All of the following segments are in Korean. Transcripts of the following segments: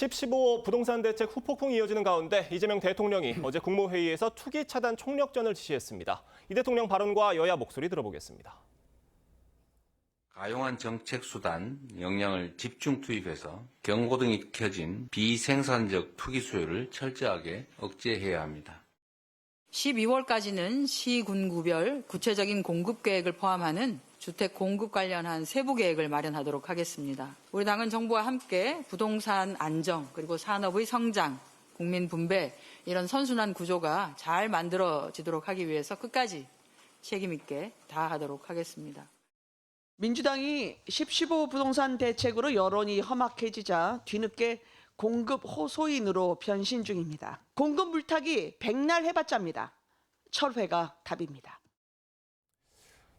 10.15 부동산 대책 후폭풍이 이어지는 가운데 이재명 대통령이 어제 국무회의에서 투기 차단 총력전을 지시했습니다. 이 대통령 발언과 여야 목소리 들어보겠습니다. 가용한 정책 수단, 역량을 집중 투입해서 경고등이 켜진 비생산적 투기 수요를 철저하게 억제해야 합니다. 12월까지는 시군구별 구체적인 공급 계획을 포함하는 주택 공급 관련한 세부 계획을 마련하도록 하겠습니다. 우리 당은 정부와 함께 부동산 안정 그리고 산업의 성장, 국민 분배 이런 선순환 구조가 잘 만들어지도록 하기 위해서 끝까지 책임 있게 다하도록 하겠습니다. 민주당이 10.15 부동산 대책으로 여론이 험악해지자 뒤늦게 공급 호소인으로 변신 중입니다. 공급 물타기 백날 해봤자입니다. 철회가 답입니다.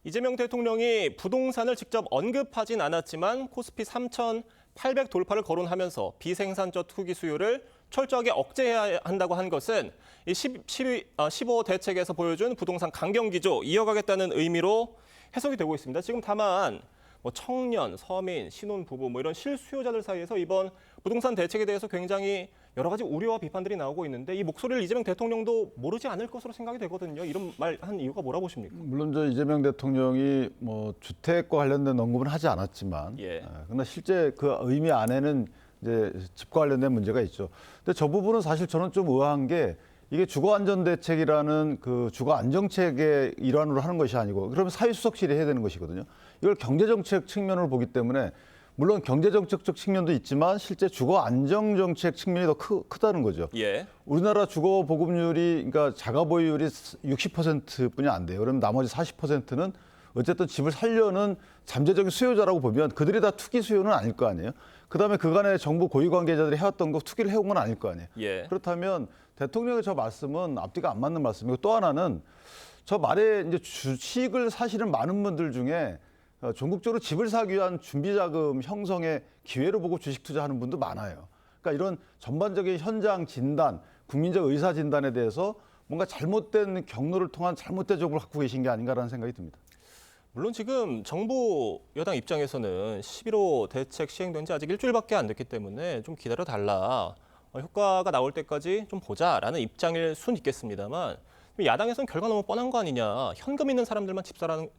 이재명 대통령이 부동산을 직접 언급하진 않았지만 코스피 3,800 돌파를 거론하면서 비생산적 투기 수요를 철저하게 억제해야 한다고 한 것은 이 15 대책에서 보여준 부동산 강경기조 이어가겠다는 의미로 해석이 되고 있습니다. 지금 다만 청년, 서민, 신혼부부 이런 실수요자들 사이에서 이번 부동산 대책에 대해서 굉장히 여러 가지 우려와 비판들이 나오고 있는데 이 목소리를 이재명 대통령도 모르지 않을 것으로 생각이 되거든요. 이런 말 한 이유가 뭐라 보십니까? 물론 이재명 대통령이 주택과 관련된 언급은 하지 않았지만, 그러나 실제 그 의미 안에는 이제 집과 관련된 문제가 있죠. 근데 저 부분은 사실 저는 좀 의아한 게 이게 주거안전대책이라는 그 주거안정책의 일환으로 하는 것이 아니고 그러면 사회수석실이 해야 되는 것이거든요. 이걸 경제정책 측면으로 보기 때문에 물론 경제정책적 측면도 있지만 실제 주거안정정책 측면이 더 크다는 거죠. 우리나라 주거보급률이 그러니까 자가보유율이 60%뿐이 안 돼요. 그러면 나머지 40%는 어쨌든 집을 살려는 잠재적인 수요자라고 보면 그들이 다 투기 수요는 아닐 거 아니에요. 그다음에 그간에 정부 고위 관계자들이 해왔던 거 투기를 해온 건 아닐 거 아니에요. 그렇다면 대통령의 저 말씀은 앞뒤가 안 맞는 말씀이고 또 하나는 저 말에 이제 주식을 사시는 많은 분들 중에 전국적으로 집을 사기 위한 준비자금 형성의 기회로 보고 주식 투자하는 분도 많아요. 그러니까 이런 전반적인 현장 진단, 국민적 의사 진단에 대해서 뭔가 잘못된 경로를 통한 잘못된 정보를 갖고 계신 게 아닌가라는 생각이 듭니다. 물론 지금 정부 여당 입장에서는 11.15 대책 시행된 지 아직 일주일밖에 안 됐기 때문에 좀 기다려달라. 효과가 나올 때까지 좀 보자라는 입장일 순 있겠습니다만 야당에서는 결과 너무 뻔한 거 아니냐. 현금 있는 사람들만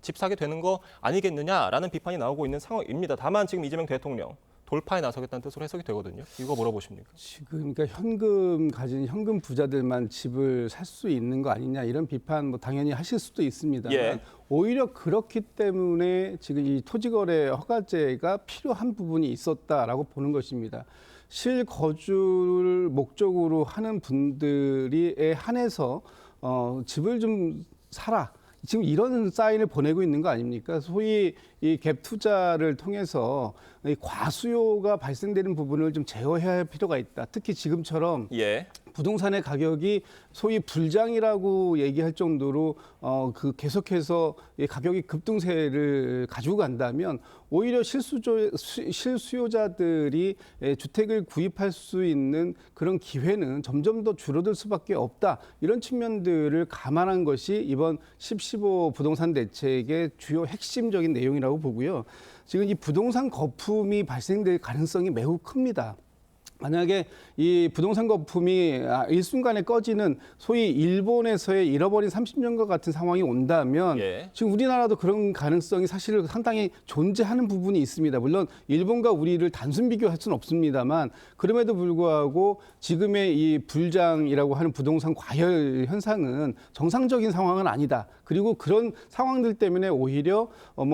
집 사게 되는 거 아니겠느냐라는 비판이 나오고 있는 상황입니다. 다만 지금 이재명 대통령 돌파에 나서겠다는 뜻으로 해석이 되거든요. 이거 뭐라 보십니까? 지금 그러니까 현금 가진 현금 부자들만 집을 살 수 있는 거 아니냐 이런 비판 당연히 하실 수도 있습니다만 오히려 그렇기 때문에 지금 이 토지거래 허가제가 필요한 부분이 있었다라고 보는 것입니다. 실거주를 목적으로 하는 분들에 한해서 집을 좀 사라. 지금 이런 사인을 보내고 있는 거 아닙니까? 소위 이 갭 투자를 통해서 이 과수요가 발생되는 부분을 좀 제어해야 할 필요가 있다. 특히 지금처럼 부동산의 가격이 소위 불장이라고 얘기할 정도로 그 계속해서 이 가격이 급등세를 가지고 간다면 오히려 실수요자들이 주택을 구입할 수 있는 그런 기회는 점점 더 줄어들 수밖에 없다. 이런 측면들을 감안한 것이 이번 10.15 부동산 대책의 주요 핵심적인 내용이라고 보고요. 지금 이 부동산 거품이 발생될 가능성이 매우 큽니다. 만약에 이 부동산 거품이 일순간에 꺼지는 소위 일본에서의 잃어버린 30년과 같은 상황이 온다면 지금 우리나라도 그런 가능성이 사실 상당히 존재하는 부분이 있습니다. 물론 일본과 우리를 단순 비교할 수는 없습니다만 그럼에도 불구하고 지금의 이 불장이라고 하는 부동산 과열 현상은 정상적인 상황은 아니다. 그리고 그런 상황들 때문에 오히려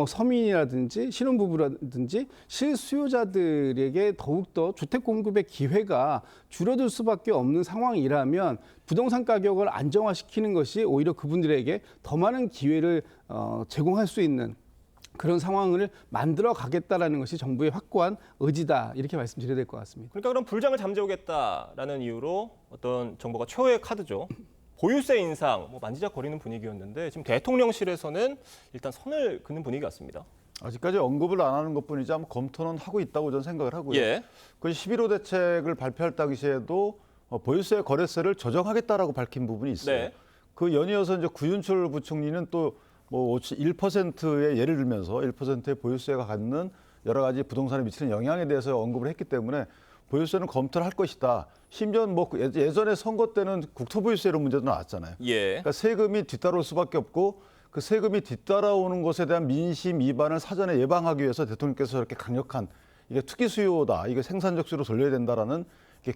서민이라든지 신혼부부라든지 실수요자들에게 더욱더 주택 공급의 기회가 줄어들 수밖에 없는 상황이라면 부동산 가격을 안정화시키는 것이 오히려 그분들에게 더 많은 기회를 제공할 수 있는 그런 상황을 만들어 가겠다라는 것이 정부의 확고한 의지다 이렇게 말씀드려야 될 것 같습니다. 그러니까 그럼 불장을 잠재우겠다라는 이유로 어떤 정부가 최후의 카드죠. 보유세 인상 만지작거리는 분위기였는데 지금 대통령실에서는 일단 선을 긋는 분위기 같습니다. 아직까지 언급을 안 하는 것뿐이지 아마 검토는 하고 있다고 저는 생각을 하고요. 그 11.15 대책을 발표할 당시에도 보유세 거래세를 조정하겠다라고 밝힌 부분이 있어요. 그 연이어서 이제 구윤철 부총리는 또 1%의 예를 들면서 1%의 보유세가 갖는 여러 가지 부동산에 미치는 영향에 대해서 언급을 했기 때문에 보유세는 검토를 할 것이다. 심지어 뭐 예전에 선거 때는 국토보유세 이런 문제도 나왔잖아요. 예. 그러니까 세금이 뒤따라올 수밖에 없고 그 세금이 뒤따라오는 것에 대한 민심 위반을 사전에 예방하기 위해서 대통령께서 저렇게 강력한 이게 투기 수요다, 이게 생산적 수요로 돌려야 된다라는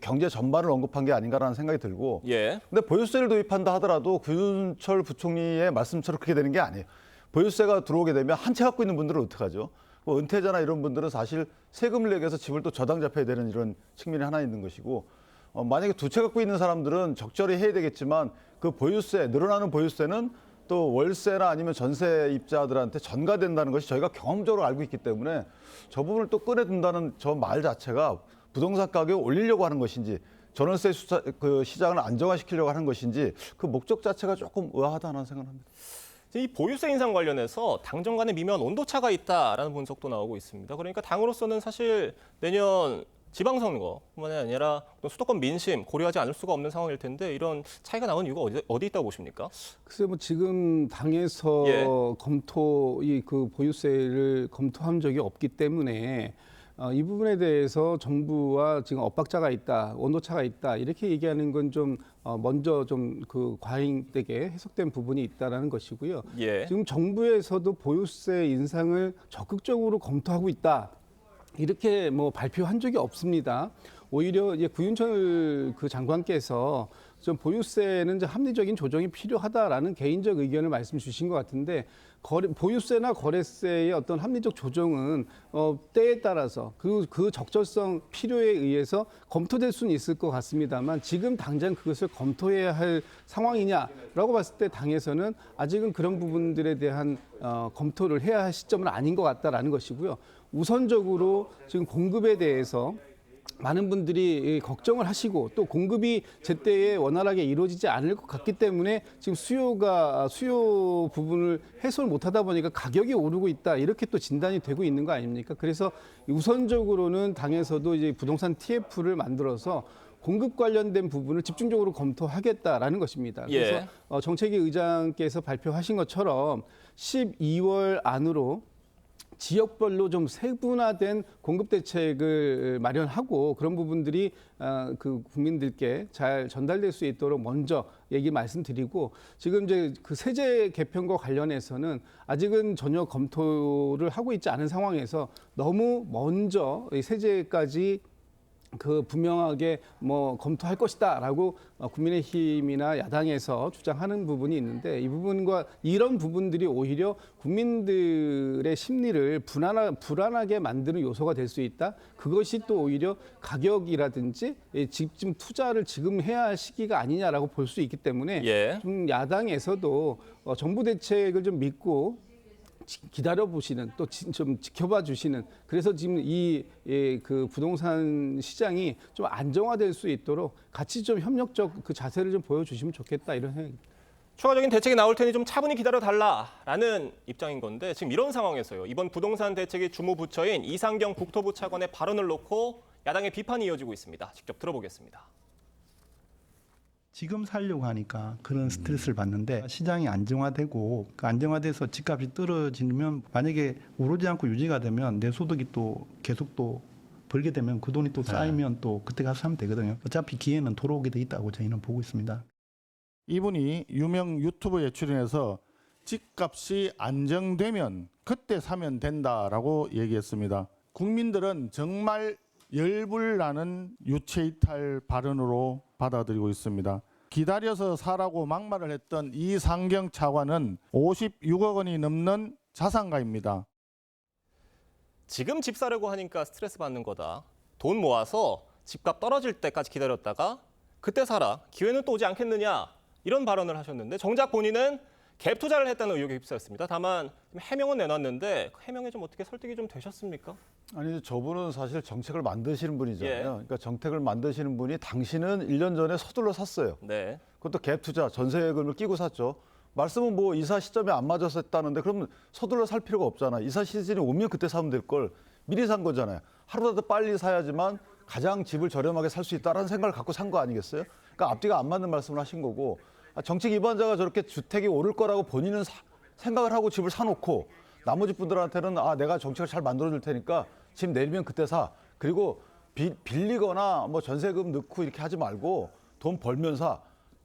경제 전반을 언급한 게 아닌가라는 생각이 들고. 예. 근데 보유세를 도입한다 하더라도 구윤철 부총리의 말씀처럼 그렇게 되는 게 아니에요. 보유세가 들어오게 되면 한 채 갖고 있는 분들은 어떡하죠? 뭐 은퇴자나 이런 분들은 사실 세금을 내기 위해서 집을 또 저당 잡혀야 되는 이런 측면이 하나 있는 것이고, 만약에 두 채 갖고 있는 사람들은 적절히 해야 되겠지만 그 보유세, 늘어나는 보유세는 또 월세나 아니면 전세입자들한테 전가된다는 것이 저희가 경험적으로 알고 있기 때문에 저 부분을 또 꺼내든다는 저 말 자체가 부동산 가격을 올리려고 하는 것인지 전월세 그 시장을 안정화시키려고 하는 것인지 그 목적 자체가 조금 의아하다는 생각합니다. 이 보유세 인상 관련해서 당정 간의 미묘한 온도차가 있다라는 분석도 나오고 있습니다. 그러니까 당으로서는 사실 내년 지방선거뿐만 아니라 수도권 민심 고려하지 않을 수가 없는 상황일 텐데 이런 차이가 나온 이유가 어디 있다고 보십니까? 글쎄 뭐 지금 당에서 예. 그 보유세를 검토한 적이 없기 때문에 이 부분에 대해서 정부와 지금 엇박자가 있다, 온도차가 있다 이렇게 얘기하는 건 좀 먼저 좀 그 과잉되게 해석된 부분이 있다라는 것이고요. 예. 지금 정부에서도 보유세 인상을 적극적으로 검토하고 있다. 이렇게 뭐 발표한 적이 없습니다. 오히려 이제 구윤철 그 장관께서 좀 보유세는 이제 합리적인 조정이 필요하다라는 개인적 의견을 말씀 주신 것 같은데 보유세나 거래세의 어떤 합리적 조정은 때에 따라서 그 적절성 필요에 의해서 검토될 수는 있을 것 같습니다만 지금 당장 그것을 검토해야 할 상황이냐라고 봤을 때 당에서는 아직은 그런 부분들에 대한 검토를 해야 할 시점은 아닌 것 같다라는 것이고요. 우선적으로 지금 공급에 대해서 많은 분들이 걱정을 하시고 또 공급이 제때에 원활하게 이루어지지 않을 것 같기 때문에 지금 수요 부분을 해소를 못하다 보니까 가격이 오르고 있다 이렇게 또 진단이 되고 있는 거 아닙니까? 그래서 우선적으로는 당에서도 이제 부동산 TF를 만들어서 공급 관련된 부분을 집중적으로 검토하겠다라는 것입니다. 그래서 예. 정책위 의장께서 발표하신 것처럼 12월 안으로 지역별로 좀 세분화된 공급 대책을 마련하고 그런 부분들이 그 국민들께 잘 전달될 수 있도록 먼저 말씀드리고 지금 이제 그 세제 개편과 관련해서는 아직은 전혀 검토를 하고 있지 않은 상황에서 너무 먼저 이 세제까지 그 분명하게 뭐 검토할 것이다라고 국민의힘이나 야당에서 주장하는 부분이 있는데 이 부분과 이런 부분들이 오히려 국민들의 심리를 불안하게 만드는 요소가 될 수 있다. 그것이 또 오히려 가격이라든지 지금 투자를 지금 해야 할 시기가 아니냐라고 볼 수 있기 때문에 예. 좀 야당에서도 정부 대책을 좀 믿고 기다려 보시는 또 좀 지켜봐 주시는 그래서 지금 그 부동산 시장이 좀 안정화될 수 있도록 같이 좀 협력적 그 자세를 좀 보여주시면 좋겠다 이런 생각입니다. 추가적인 대책이 나올 테니 좀 차분히 기다려달라라는 입장인 건데 지금 이런 상황에서요. 이번 부동산 대책의 주무부처인 이상경 국토부 차관의 발언을 놓고 야당의 비판이 이어지고 있습니다. 직접 들어보겠습니다. 지금 살려고 하니까 그런 스트레스를 받는데 시장이 안정화되고 그 안정화돼서 집값이 떨어지면 만약에 오르지 않고 유지가 되면 내 소득이 또 계속 또 벌게 되면 그 돈이 또 쌓이면 또 그때 가서 사면 되거든요. 어차피 기회는 돌아오게 돼 있다고 저희는 보고 있습니다. 이분이 유명 유튜브에 출연해서 집값이 안정되면 그때 사면 된다라고 얘기했습니다. 국민들은 정말 열불나는 유체이탈 발언으로 받아들이고 있습니다. 기다려서 사라고 막말을 했던 이상경 차관은 56억 원이 넘는 자산가입니다. 지금 집 사려고 하니까 스트레스 받는 거다. 돈 모아서 집값 떨어질 때까지 기다렸다가 그때 사라. 기회는 또 오지 않겠느냐. 이런 발언을 하셨는데 정작 본인은 갭 투자를 했다는 의혹에 휩싸였습니다. 다만 해명은 내놨는데 그 해명에 좀 어떻게 설득이 좀 되셨습니까? 아니 저분은 사실 정책을 만드시는 분이잖아요. 예. 그러니까 정책을 만드시는 분이 당신은 1년 전에 서둘러 샀어요. 네. 그것도 갭 투자, 전세금을 끼고 샀죠. 말씀은 뭐 이사 시점이 안 맞아서 했다는데 그러면 서둘러 살 필요가 없잖아. 이사 시즌이 오면 그때 사면 될 걸 미리 산 거잖아요. 하루라도 빨리 사야지만 가장 집을 저렴하게 살 수 있다는 생각을 갖고 산 거 아니겠어요? 그러니까 앞뒤가 안 맞는 말씀을 하신 거고 정책 위반자가 저렇게 주택이 오를 거라고 본인은 생각을 하고 집을 사놓고 나머지 분들한테는 내가 정책을 잘 만들어줄 테니까 집 내리면 그때 사. 그리고 빌리거나 뭐 전세금 넣고 이렇게 하지 말고 돈 벌면서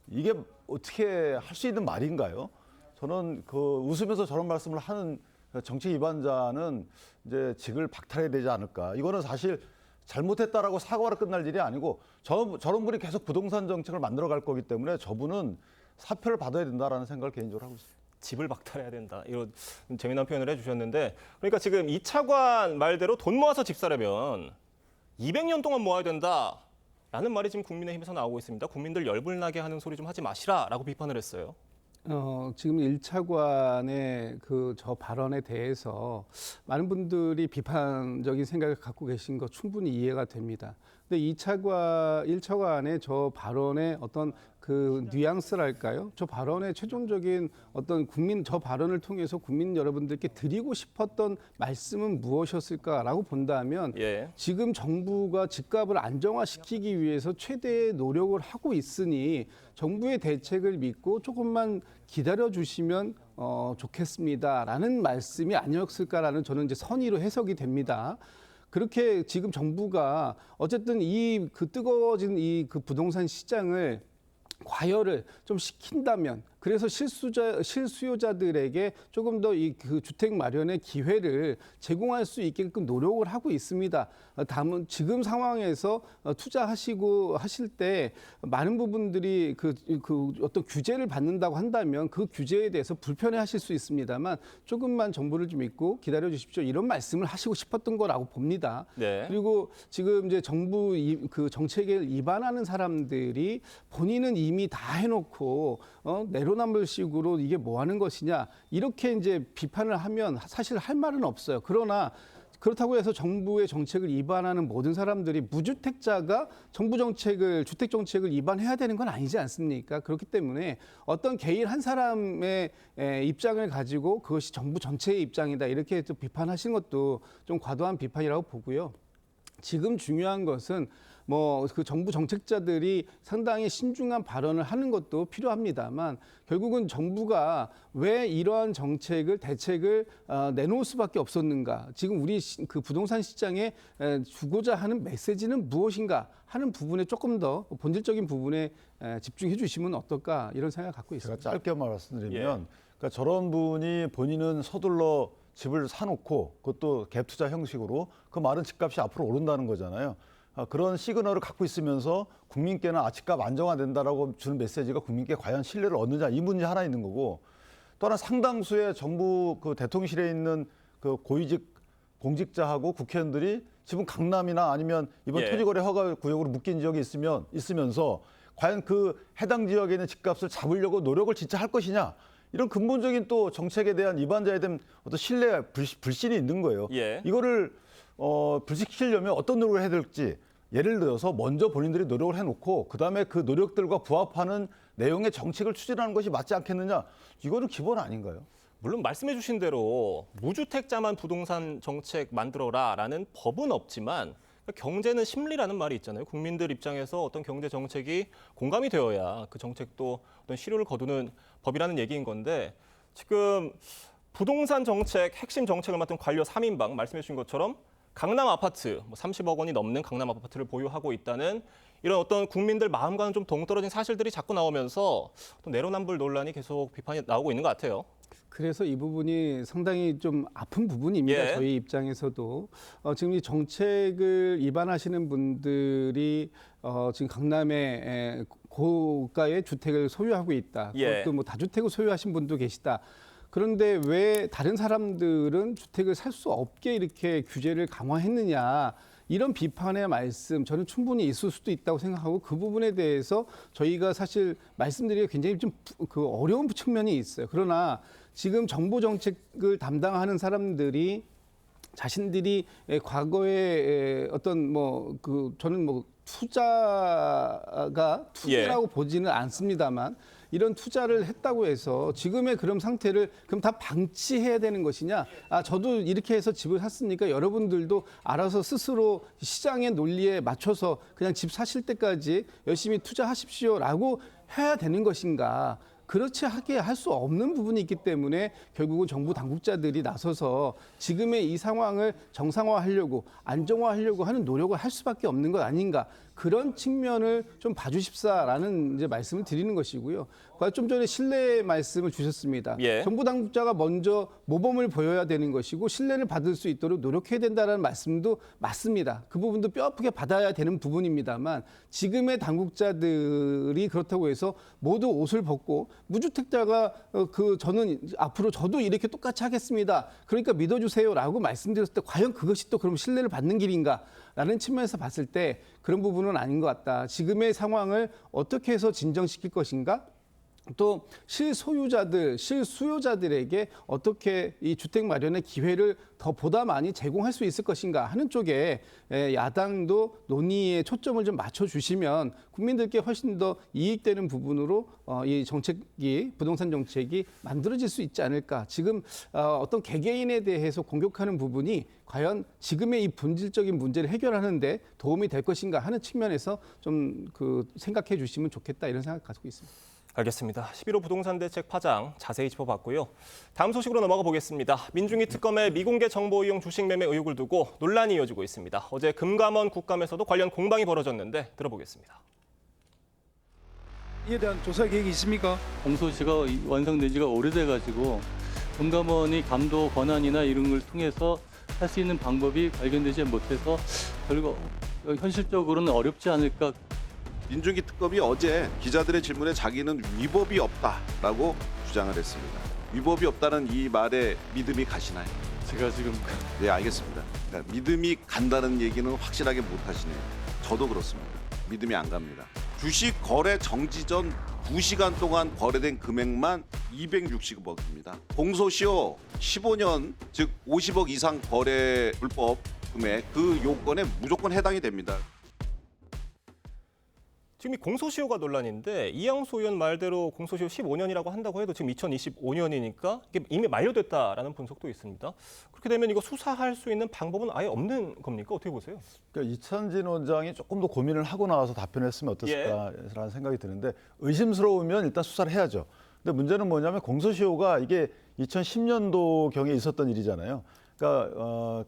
이게 어떻게 할 수 있는 말인가요? 저는 그 웃으면서 저런 말씀을 하는 정치 위반자는 이제 직을 박탈해야 되지 않을까. 이거는 사실 잘못했다라고 사과로 끝날 일이 아니고 저런 분이 계속 부동산 정책을 만들어 갈 거기 때문에 저분은 사표를 받아야 된다라는 생각을 개인적으로 하고 있습니다. 집을 박탈해야 된다. 이런 재미난 표현을 해주셨는데, 그러니까 지금 이 차관 말대로 돈 모아서 집 사려면 200년 동안 모아야 된다라는 말이 지금 국민의힘에서 나오고 있습니다. 국민들 열불나게 하는 소리 좀 하지 마시라라고 비판을 했어요. 지금 1차관의 저 발언에 대해서 많은 분들이 비판적인 생각을 갖고 계신 거 충분히 이해가 됩니다. 근데 1차관의 저 발언의 어떤 그 뉘앙스랄까요? 저 발언의 최종적인 어떤 저 발언을 통해서 국민 여러분들께 드리고 싶었던 말씀은 무엇이었을까라고 본다면 예. 지금 정부가 집값을 안정화시키기 위해서 최대의 노력을 하고 있으니 정부의 대책을 믿고 조금만 기다려 주시면 좋겠습니다라는 말씀이 아니었을까라는 저는 이제 선의로 해석이 됩니다. 그렇게 지금 정부가 어쨌든 뜨거워진 그 부동산 시장을 과열을 좀 시킨다면, 그래서 실수요자들에게 조금 더 그 주택 마련의 기회를 제공할 수 있게끔 노력을 하고 있습니다. 다만 지금 상황에서 투자하시고 하실 때 많은 부분들이 그 어떤 규제를 받는다고 한다면 그 규제에 대해서 불편해하실 수 있습니다만 조금만 정부를 좀 믿고 기다려 주십시오. 이런 말씀을 하시고 싶었던 거라고 봅니다. 네. 그리고 지금 이제 정부 그 정책을 위반하는 사람들이 본인은 이미 다 해놓고 내로남불식으로 이게 뭐 하는 것이냐 이렇게 이제 비판을 하면 사실 할 말은 없어요. 그러나 그렇다고 해서 정부의 정책을 위반하는 모든 사람들이 무주택자가 정부 정책을 주택 정책을 위반해야 되는 건 아니지 않습니까? 그렇기 때문에 어떤 개인 한 사람의 입장을 가지고 그것이 정부 전체의 입장이다 이렇게 또 비판하신 것도 좀 과도한 비판이라고 보고요. 지금 중요한 것은 그 정부 정책자들이 상당히 신중한 발언을 하는 것도 필요합니다만 결국은 정부가 왜 이러한 대책을 내놓을 수밖에 없었는가? 지금 우리 그 부동산 시장에 주고자 하는 메시지는 무엇인가 하는 부분에 조금 더 본질적인 부분에 집중해 주시면 어떨까 이런 생각을 갖고 있습니다. 제가 짧게 말씀드리면 그러니까 저런 분이 본인은 서둘러 집을 사놓고 그것도 갭 투자 형식으로 그 많은 집값이 앞으로 오른다는 거잖아요. 그런 시그널을 갖고 있으면서 국민께는 집값 안정화된다라고 주는 메시지가 국민께 과연 신뢰를 얻느냐 이 문제 하나 있는 거고 또 하나 상당수의 정부 그 대통령실에 있는 그 고위직 공직자하고 국회의원들이 지금 강남이나 아니면 이번 토지거래 허가 구역으로 묶인 지역에 있으면서 과연 그 해당 지역에 있는 집값을 잡으려고 노력을 진짜 할 것이냐 이런 근본적인 또 정책에 대한 위반자에 대한 어떤 신뢰 불신이 있는 거예요. 이거를 불식시키려면 어떤 노력을 해야 될지 예를 들어서 먼저 본인들이 노력을 해놓고 그다음에 그 노력들과 부합하는 내용의 정책을 추진하는 것이 맞지 않겠느냐. 이거는 기본 아닌가요? 물론 말씀해 주신 대로 무주택자만 부동산 정책 만들어라라는 법은 없지만 경제는 심리라는 말이 있잖아요. 국민들 입장에서 어떤 경제 정책이 공감이 되어야 그 정책도 어떤 실효를 거두는 법이라는 얘기인 건데 지금 부동산 정책, 핵심 정책을 맡은 관료 3인방 말씀해 주신 것처럼 강남 아파트, 30억 원이 넘는 강남 아파트를 보유하고 있다는 이런 어떤 국민들 마음과는 좀 동떨어진 사실들이 자꾸 나오면서 또 내로남불 논란이 계속 비판이 나오고 있는 것 같아요. 그래서 이 부분이 상당히 좀 아픈 부분입니다. 저희 입장에서도 지금 이 정책을 위반하시는 분들이 지금 강남에 고가의 주택을 소유하고 있다. 그것도 뭐 다주택을 소유하신 분도 계시다. 그런데 왜 다른 사람들은 주택을 살 수 없게 이렇게 규제를 강화했느냐. 이런 비판의 말씀 저는 충분히 있을 수도 있다고 생각하고 그 부분에 대해서 저희가 사실 말씀드리기가 굉장히 좀 그 어려운 측면이 있어요. 그러나 지금 정부 정책을 담당하는 사람들이 자신들이 과거에 어떤 저는 투자라고 보지는 않습니다만 이런 투자를 했다고 해서 지금의 그런 상태를 그럼 다 방치해야 되는 것이냐? 저도 이렇게 해서 집을 샀으니까 여러분들도 알아서 스스로 시장의 논리에 맞춰서 그냥 집 사실 때까지 열심히 투자하십시오라고 해야 되는 것인가? 그렇지 하게 할 수 없는 부분이 있기 때문에 결국은 정부 당국자들이 나서서 지금의 이 상황을 정상화하려고 안정화하려고 하는 노력을 할 수밖에 없는 것 아닌가. 그런 측면을 좀 봐주십사라는 이제 말씀을 드리는 것이고요. 좀 전에 신뢰 말씀을 주셨습니다. 예. 정부 당국자가 먼저 모범을 보여야 되는 것이고 신뢰를 받을 수 있도록 노력해야 된다는 말씀도 맞습니다. 그 부분도 뼈아프게 받아야 되는 부분입니다만 지금의 당국자들이 그렇다고 해서 모두 옷을 벗고 무주택자가 저는 앞으로 저도 이렇게 똑같이 하겠습니다. 그러니까 믿어주세요라고 말씀드렸을 때 과연 그것이 또 그럼 신뢰를 받는 길인가? 라는 측면에서 봤을 때 그런 부분은 아닌 것 같다. 지금의 상황을 어떻게 해서 진정시킬 것인가? 또 실소유자들, 실수요자들에게 어떻게 이 주택 마련의 기회를 더 보다 많이 제공할 수 있을 것인가 하는 쪽에 야당도 논의에 초점을 좀 맞춰주시면 국민들께 훨씬 더 이익되는 부분으로 이 정책이 부동산 정책이 만들어질 수 있지 않을까. 지금 어떤 개개인에 대해서 공격하는 부분이 과연 지금의 이 본질적인 문제를 해결하는 데 도움이 될 것인가 하는 측면에서 좀 생각해 주시면 좋겠다 이런 생각 가지고 있습니다. 알겠습니다. 11호 부동산 대책 파장 자세히 짚어봤고요. 다음 소식으로 넘어가 보겠습니다. 민중위 특검의 미공개 정보 이용 주식 매매 의혹을 두고 논란이 이어지고 있습니다. 어제 금감원 국감에서도 관련 공방이 벌어졌는데 들어보겠습니다. 이에 대한 조사 계획이 있습니까? 공소시가 완성된 지가 오래돼가지고 금감원이 감독 권한이나 이런 걸 통해서 할 수 있는 방법이 발견되지 못해서 결국 현실적으로는 어렵지 않을까. 민중기 특검이 어제 기자들의 질문에 자기는 위법이 없다라고 주장을 했습니다. 위법이 없다는 이 말에 믿음이 가시나요? 제가 지금 네, 알겠습니다. 그러니까 믿음이 간다는 얘기는 확실하게 못 하시네요. 저도 그렇습니다. 믿음이 안 갑니다. 주식 거래 정지 전 2시간 동안 거래된 금액만 260억입니다. 공소시효 15년, 즉 50억 이상 거래 불법 금액 그 요건에 무조건 해당이 됩니다. 지금 이 공소시효가 논란인데 이양수 의원 말대로 공소시효 15년이라고 한다고 해도 지금 2025년이니까 이게 이미 만료됐다라는 분석도 있습니다. 그렇게 되면 이거 수사할 수 있는 방법은 아예 없는 겁니까? 어떻게 보세요? 그러니까 이찬진 원장이 조금 더 고민을 하고 나와서 답변했으면 어땠을까라는 생각이 드는데 의심스러우면 일단 수사를 해야죠. 근데 문제는 뭐냐면 공소시효가 이게 2010년도경에 있었던 일이잖아요. 그러니까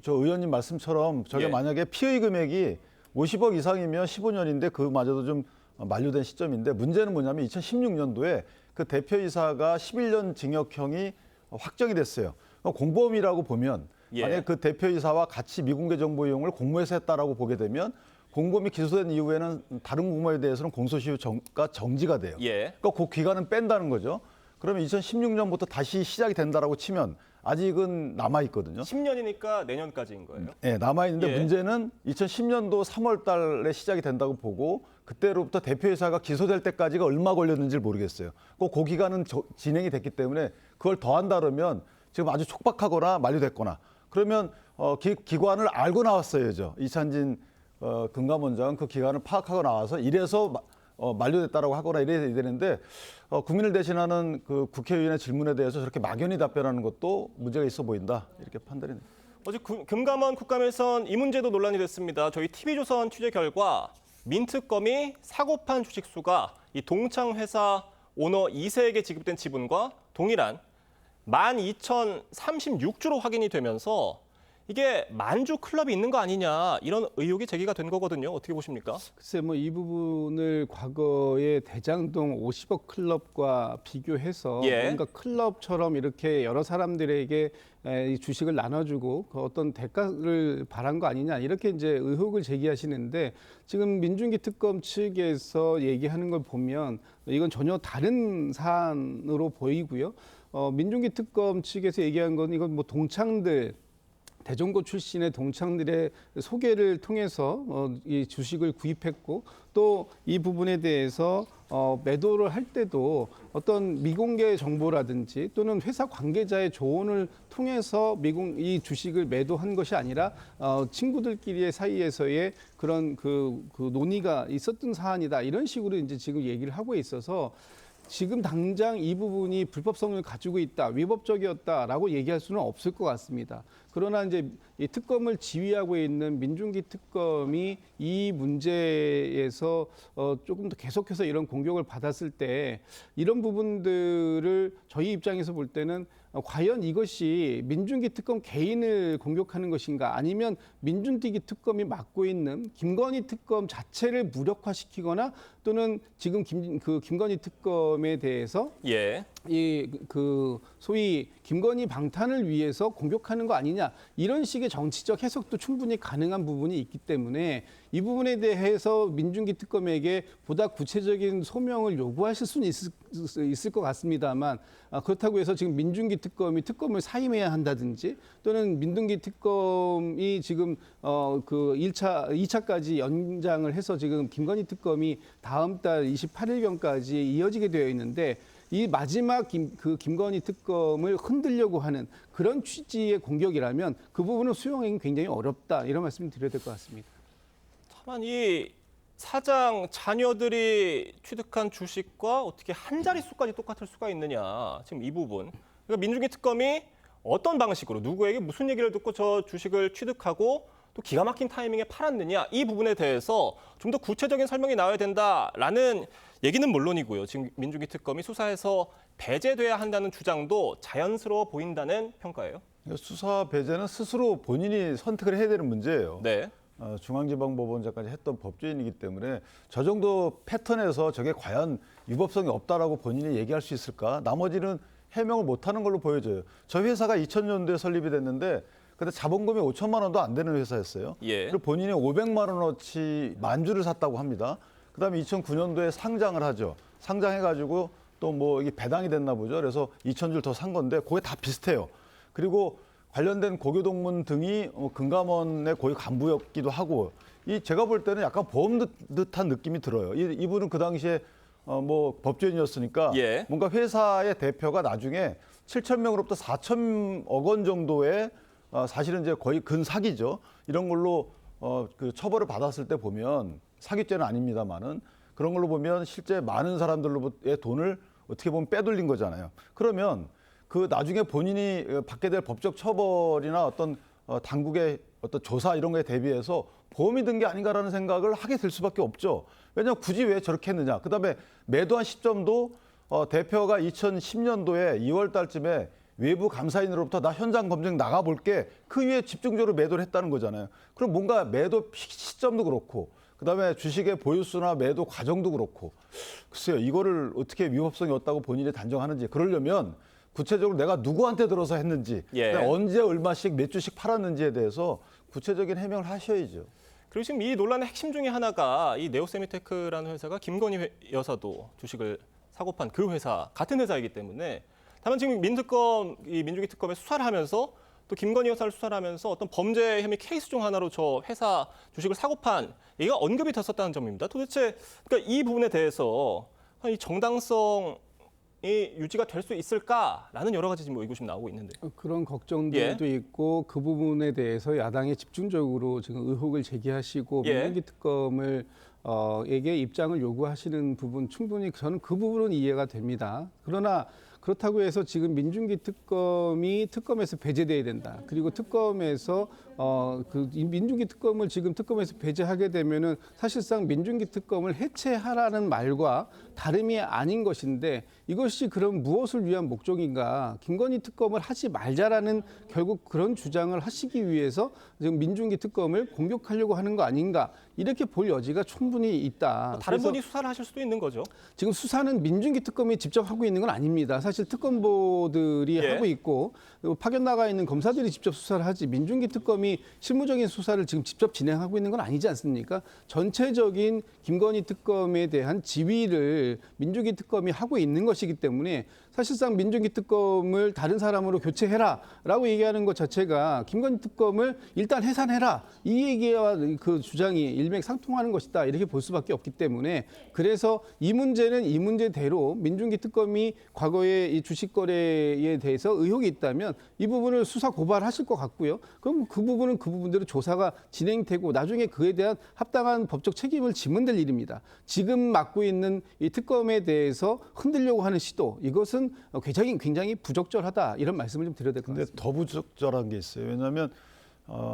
저 의원님 말씀처럼 저게 만약에 피의 금액이 50억 이상이면 15년인데 그마저도 좀 만료된 시점인데 문제는 뭐냐면 2016년도에 그 대표이사가 11년 징역형이 확정이 됐어요. 공범이라고 보면 만약에 그 대표이사와 같이 미공개 정보 이용을 공모해서 했다라고 보게 되면 공범이 기소된 이후에는 다른 공모에 대해서는 공소시효가 정지가 돼요. 그러니까 그 기간은 뺀다는 거죠. 그러면 2016년부터 다시 시작이 된다라고 치면 아직은 남아있거든요. 10년이니까 내년까지인 거예요? 네, 남아있는데 문제는 2010년도 3월 달에 시작이 된다고 보고 그때로부터 대표이사가 기소될 때까지가 얼마 걸렸는지 모르겠어요. 그 기간은 진행이 됐기 때문에 그걸 더한다 그러면 지금 아주 촉박하거나 만료됐거나 그러면 기관을 알고 나왔어야죠. 이찬진 금감원장은 그 기간을 파악하고 나와서 이래서 만료됐다라고 하거나 이래야 되는데 국민을 대신하는 그 국회의원의 질문에 대해서 저렇게 막연히 답변하는 것도 문제가 있어 보인다 이렇게 판단이 됩니다. 어제 금감원 국감에선 이 문제도 논란이 됐습니다. 저희 TV조선 취재 결과 민특검이 사고판 주식수가 이 동창 회사 오너 2세에게 지급된 지분과 동일한 12,036주로 확인이 되면서 이게 만주 클럽이 있는 거 아니냐 이런 의혹이 제기가 된 거거든요. 어떻게 보십니까? 글쎄 이 부분을 과거의 대장동 50억 클럽과 비교해서 뭔가 클럽처럼 이렇게 여러 사람들에게 이 주식을 나눠주고 그 어떤 대가를 바란 거 아니냐 이렇게 이제 의혹을 제기하시는데 지금 민중기 특검 측에서 얘기하는 걸 보면 이건 전혀 다른 사안으로 보이고요. 민중기 특검 측에서 얘기한 건 이건 뭐 동창들 대종고 출신의 동창들의 소개를 통해서 이 주식을 구입했고 또 이 부분에 대해서 매도를 할 때도 어떤 미공개 정보라든지 또는 회사 관계자의 조언을 통해서 이 주식을 매도한 것이 아니라 친구들끼리의 사이에서의 그런 그 논의가 있었던 사안이다 이런 식으로 이제 지금 얘기를 하고 있어서 지금 당장 이 부분이 불법성을 가지고 있다, 위법적이었다라고 얘기할 수는 없을 것 같습니다. 그러나 이제 이 특검을 지휘하고 있는 민중기 특검이 이 문제에서 조금 더 계속해서 이런 공격을 받았을 때 이런 부분들을 저희 입장에서 볼 때는 과연 이것이 민중기 특검 개인을 공격하는 것인가, 아니면 민중기 특검이 맡고 있는 김건희 특검 자체를 무력화시키거나 또는 지금 김건희 특검에 대해서 예. 그 소위 김건희 방탄을 위해서 공격하는 거 아니냐, 이런 식의 정치적 해석도 충분히 가능한 부분이 있기 때문에 이 부분에 대해서 민중기 특검에게 보다 구체적인 소명을 요구하실 수는 있을 것 같습니다만, 그렇다고 해서 지금 민중기 특검이 특검을 사임해야 한다든지, 또는 민중기 특검이 지금 그 2차까지 연장을 해서 지금 김건희 특검이 다음 달 28일경까지 이어지게 되어 있는데, 이 마지막 김건희 특검을 흔들려고 하는 그런 취지의 공격이라면 그 부분은 수용하기 굉장히 어렵다, 이런 말씀을 드려야 될 것 같습니다. 다만 이 사장 자녀들이 취득한 주식과 어떻게 한 자릿수까지 똑같을 수가 있느냐, 지금 이 부분. 그러니까 민중기 특검이 어떤 방식으로 누구에게 무슨 얘기를 듣고 저 주식을 취득하고 또 기가 막힌 타이밍에 팔았느냐, 이 부분에 대해서 좀 더 구체적인 설명이 나와야 된다라는 얘기는 물론이고요. 지금 민중기 특검이 수사에서 배제돼야 한다는 주장도 자연스러워 보인다는 평가예요. 수사 배제는 스스로 본인이 선택을 해야 되는 문제예요. 네. 중앙지방법원장까지 했던 법조인이기 때문에 저 정도 패턴에서 저게 과연 위법성이 없다라고 본인이 얘기할 수 있을까? 나머지는 해명을 못하는 걸로 보여져요. 저희 회사가 2000년도에 설립이 됐는데 근데 자본금이 5천만 원도 안 되는 회사였어요. 예. 그리고 본인이 500만 원어치 만주를 샀다고 합니다. 그다음에 2009년도에 상장을 하죠. 상장해가지고 또 뭐 이게 배당이 됐나 보죠. 그래서 2,000줄 더 산 건데 그게 다 비슷해요. 그리고 관련된 고교동문 등이 금감원의 고위 간부였기도 하고, 이 제가 볼 때는 약간 보험 듯한 느낌이 들어요. 이분은 그 당시에 뭐 법조인이었으니까 예. 뭔가 회사의 대표가 나중에 7,000명으로부터 4,000억 원 정도의 사실은 이제 거의 근사기죠. 이런 걸로 그 처벌을 받았을 때 보면, 사기죄는 아닙니다만은 그런 걸로 보면 실제 많은 사람들로부터의 돈을 어떻게 보면 빼돌린 거잖아요. 그러면 그 나중에 본인이 받게 될 법적 처벌이나 어떤 당국의 어떤 조사 이런 거에 대비해서 보험이 든 게 아닌가라는 생각을 하게 될 수밖에 없죠. 왜냐하면 굳이 왜 저렇게 했느냐. 그다음에 매도한 시점도 대표가 2010년도에 2월 달쯤에 외부 감사인으로부터 나 현장 검증 나가볼게, 그 이후에 집중적으로 매도를 했다는 거잖아요. 그럼 뭔가 매도 시점도 그렇고 그다음에 주식의 보유수나 매도 과정도 그렇고, 글쎄요, 이거를 어떻게 위법성이 없다고 본인이 단정하는지, 그러려면 구체적으로 내가 누구한테 들어서 했는지, 예. 언제 얼마씩 몇 주씩 팔았는지에 대해서 구체적인 해명을 하셔야죠. 그리고 지금 이 논란의 핵심 중에 하나가 이 네오세미테크라는 회사가 김건희 여사도 주식을 사고 판 그 회사, 같은 회사이기 때문에, 다만 지금 민중기 특검에 수사를 하면서 또 김건희 여사를 수사를 하면서 어떤 범죄 혐의 케이스 중 하나로 저 회사 주식을 사고 판 얘가 언급이 됐었다는 점입니다. 도대체 그러니까 이 부분에 대해서 이 정당성이 유지가 될 수 있을까라는 여러 가지 지금 의구심 나오고 있는데요. 그런 걱정들도 있고, 그 부분에 대해서 야당이 집중적으로 지금 의혹을 제기하시고 민중기 특검을 에게 입장을 요구하시는 부분, 충분히 저는 그 부분은 이해가 됩니다. 그러나 그렇다고 해서 지금 민중기 특검이 특검에서 배제돼야 된다. 그리고 특검에서 이 민중기 특검을 지금 특검에서 배제하게 되면은 사실상 민중기 특검을 해체하라는 말과 다름이 아닌 것인데, 이것이 그럼 무엇을 위한 목적인가? 김건희 특검을 하지 말자라는 결국 그런 주장을 하시기 위해서 지금 민중기 특검을 공격하려고 하는 거 아닌가? 이렇게 볼 여지가 충분히 있다. 다른 분이 수사를 하실 수도 있는 거죠. 지금 수사는 민중기 특검이 직접 하고 있는 건 아닙니다. 사실 특검보들이 하고 있고, 파견 나가 있는 검사들이 직접 수사를 하지, 민중기 특검이 실무적인 수사를 지금 직접 진행하고 있는 건 아니지 않습니까? 전체적인 김건희 특검에 대한 지휘를 민중기 특검이 하고 있는 것이기 때문에 사실상 민중기 특검을 다른 사람으로 교체해라라고 얘기하는 것 자체가 김건희 특검을 일단 해산해라 이 얘기와 그 주장이 일맥상통하는 것이다 이렇게 볼 수밖에 없기 때문에 그래서 이 문제는 이 문제대로 민중기 특검이 과거에 이 주식 거래에 대해서 의혹이 있다면 이 부분을 수사 고발하실 것 같고요. 그럼 그 부분은 그 부분대로 조사가 진행되고 나중에 그에 대한 합당한 법적 책임을 지면 될 일입니다. 지금 맡고 있는 이 특검에 대해서 흔들려고 하는 시도 이것은 굉장히 부적절하다 이런 말씀을 좀 드려야 될 것 근데 같습니다. 더 부적절한 게 있어요. 왜냐하면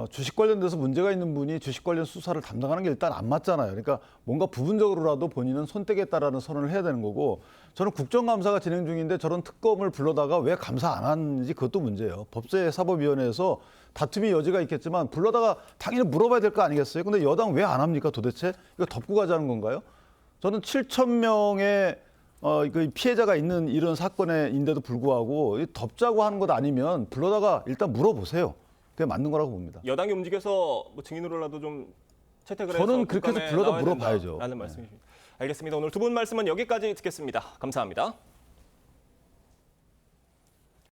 주식 관련돼서 문제가 있는 분이 주식 관련 수사를 담당하는 게 일단 안 맞잖아요. 그러니까 뭔가 부분적으로라도 본인은 손떼겠다라는 선언을 해야 되는 거고 저는 국정감사가 진행 중인데 저런 특검을 불러다가 왜 감사 안 하는지 그것도 문제예요. 법제사법위원회에서 다툼의 여지가 있겠지만 불러다가 당연히 물어봐야 될 거 아니겠어요? 근데 여당 왜 안 합니까 도대체? 이거 덮고 가자는 건가요? 저는 7천 명의 그 피해자가 있는 이런 사건인데도 불구하고 덮자고 하는 것 아니면 불러다가 일단 물어보세요. 그게 맞는 거라고 봅니다. 여당이 움직여서 뭐 증인으로라도 좀 채택을 해서 저는 그렇게 해서 국감에 불러다 나와야 물어봐야죠. 라는 말씀이십니다. 알겠습니다. 오늘 두 분 말씀은 여기까지 듣겠습니다. 감사합니다.